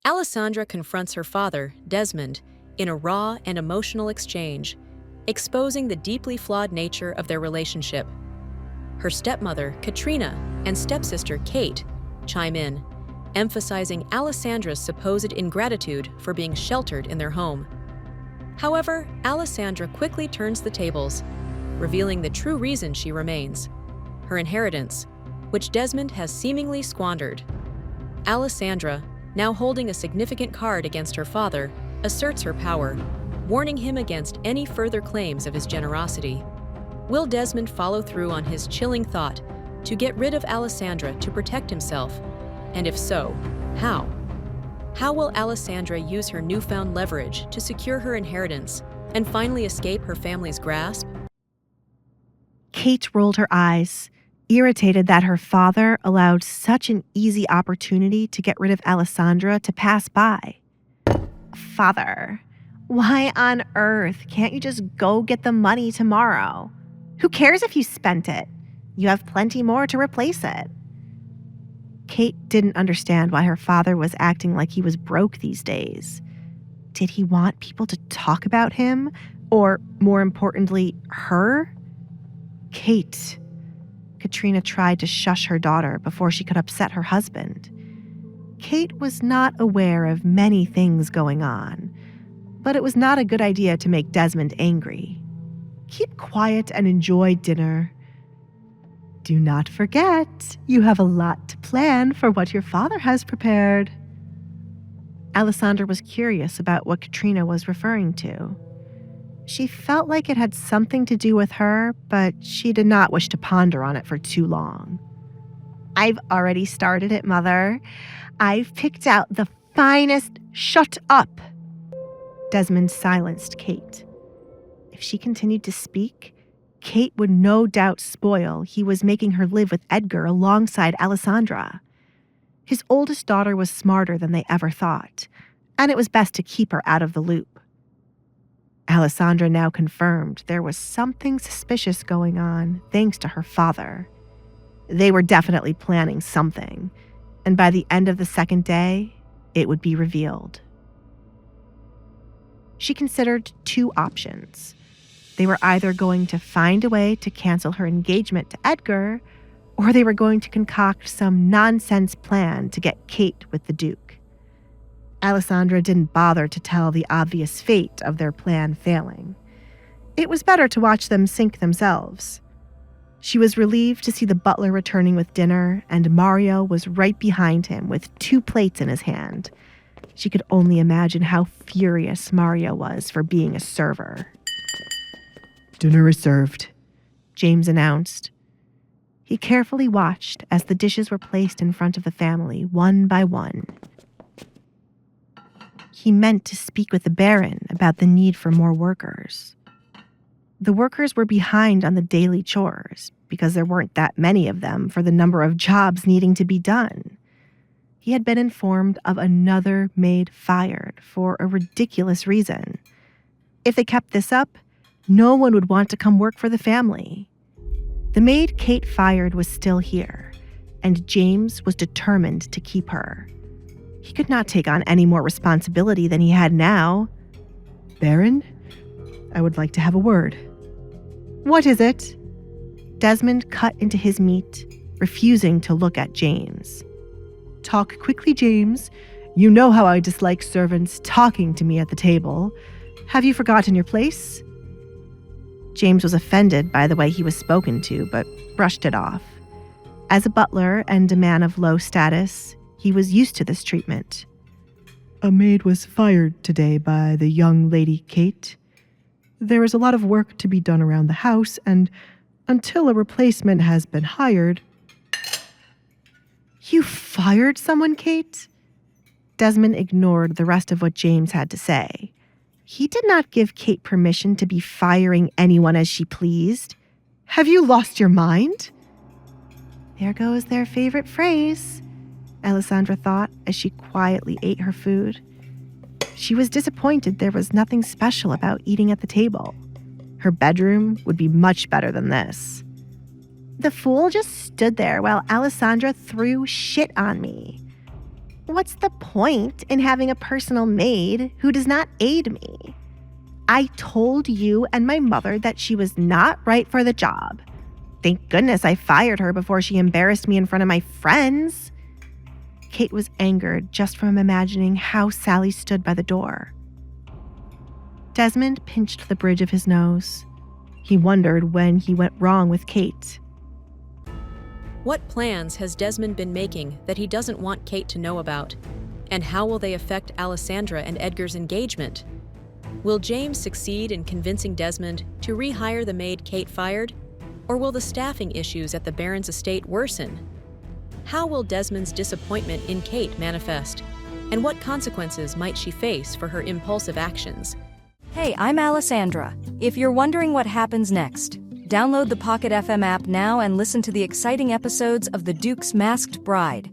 Alessandra confronts her father, Desmond, in a raw and emotional exchange, exposing the deeply flawed nature of their relationship. Her stepmother, Katrina, and stepsister, Kate, chime in, emphasizing Alessandra's supposed ingratitude for being sheltered in their home. However, Alessandra quickly turns the tables, revealing the true reason she remains: her inheritance, which Desmond has seemingly squandered. Alessandra, now holding a significant card against her father, asserts her power, warning him against any further claims of his generosity. Will Desmond follow through on his chilling thought to get rid of Alessandra to protect himself? And if so, how? How will Alessandra use her newfound leverage to secure her inheritance and finally escape her family's grasp? Kate rolled her eyes, irritated that her father allowed such an easy opportunity to get rid of Alessandra to pass by. Father, why on earth can't you just go get the money tomorrow? Who cares if you spent it? You have plenty more to replace it. Kate didn't understand why her father was acting like he was broke these days. Did he want people to talk about him? Or, more importantly, her? Kate. Katrina tried to shush her daughter before she could upset her husband. Kate was not aware of many things going on, but it was not a good idea to make Desmond angry. Keep quiet and enjoy dinner. Do not forget, you have a lot to plan for what your father has prepared. Alessandra was curious about what Katrina was referring to. She felt like it had something to do with her, but she did not wish to ponder on it for too long. I've already started it, Mother. I've picked out the finest. Shut up! Desmond silenced Kate. If she continued to speak, Kate would no doubt spoil he was making her live with Edgar alongside Alessandra. His oldest daughter was smarter than they ever thought, and it was best to keep her out of the loop. Alessandra now confirmed there was something suspicious going on thanks to her father. They were definitely planning something, and by the end of the second day, it would be revealed. She considered two options. They were either going to find a way to cancel her engagement to Edgar, or they were going to concoct some nonsense plan to get Kate with the Duke. Alessandra didn't bother to tell the obvious fate of their plan failing. It was better to watch them sink themselves. She was relieved to see the butler returning with dinner, and Mario was right behind him with 2 plates in his hand. She could only imagine how furious Mario was for being a server. Dinner is served, James announced. He carefully watched as the dishes were placed in front of the family, one by one. He meant to speak with the Baron about the need for more workers. The workers were behind on the daily chores because there weren't that many of them for the number of jobs needing to be done. He had been informed of another maid fired for a ridiculous reason. If they kept this up, no one would want to come work for the family. The maid Kate fired was still here, and James was determined to keep her. He could not take on any more responsibility than he had now. Baron, I would like to have a word. What is it? Desmond cut into his meat, refusing to look at James. Talk quickly, James. You know how I dislike servants talking to me at the table. Have you forgotten your place? James was offended by the way he was spoken to, but brushed it off. As a butler and a man of low status, he was used to this treatment. A maid was fired today by the young lady Kate. There is a lot of work to be done around the house, and until a replacement has been hired... You fired someone, Kate? Desmond ignored the rest of what James had to say. He did not give Kate permission to be firing anyone as she pleased. Have you lost your mind? There goes their favorite phrase, Alessandra thought as she quietly ate her food. She was disappointed there was nothing special about eating at the table. Her bedroom would be much better than this. The fool just stood there while Alessandra threw shit on me. What's the point in having a personal maid who does not aid me? I told you and my mother that she was not right for the job. Thank goodness I fired her before she embarrassed me in front of my friends. Kate was angered just from imagining how Sally stood by the door. Desmond pinched the bridge of his nose. He wondered when he went wrong with Kate. What plans has Desmond been making that he doesn't want Kate to know about? And how will they affect Alessandra and Edgar's engagement? Will James succeed in convincing Desmond to rehire the maid Kate fired? Or will the staffing issues at the Baron's estate worsen? How will Desmond's disappointment in Kate manifest? And what consequences might she face for her impulsive actions? Hey, I'm Alessandra. If you're wondering what happens next, download the Pocket FM app now and listen to the exciting episodes of The Duke's Masked Bride.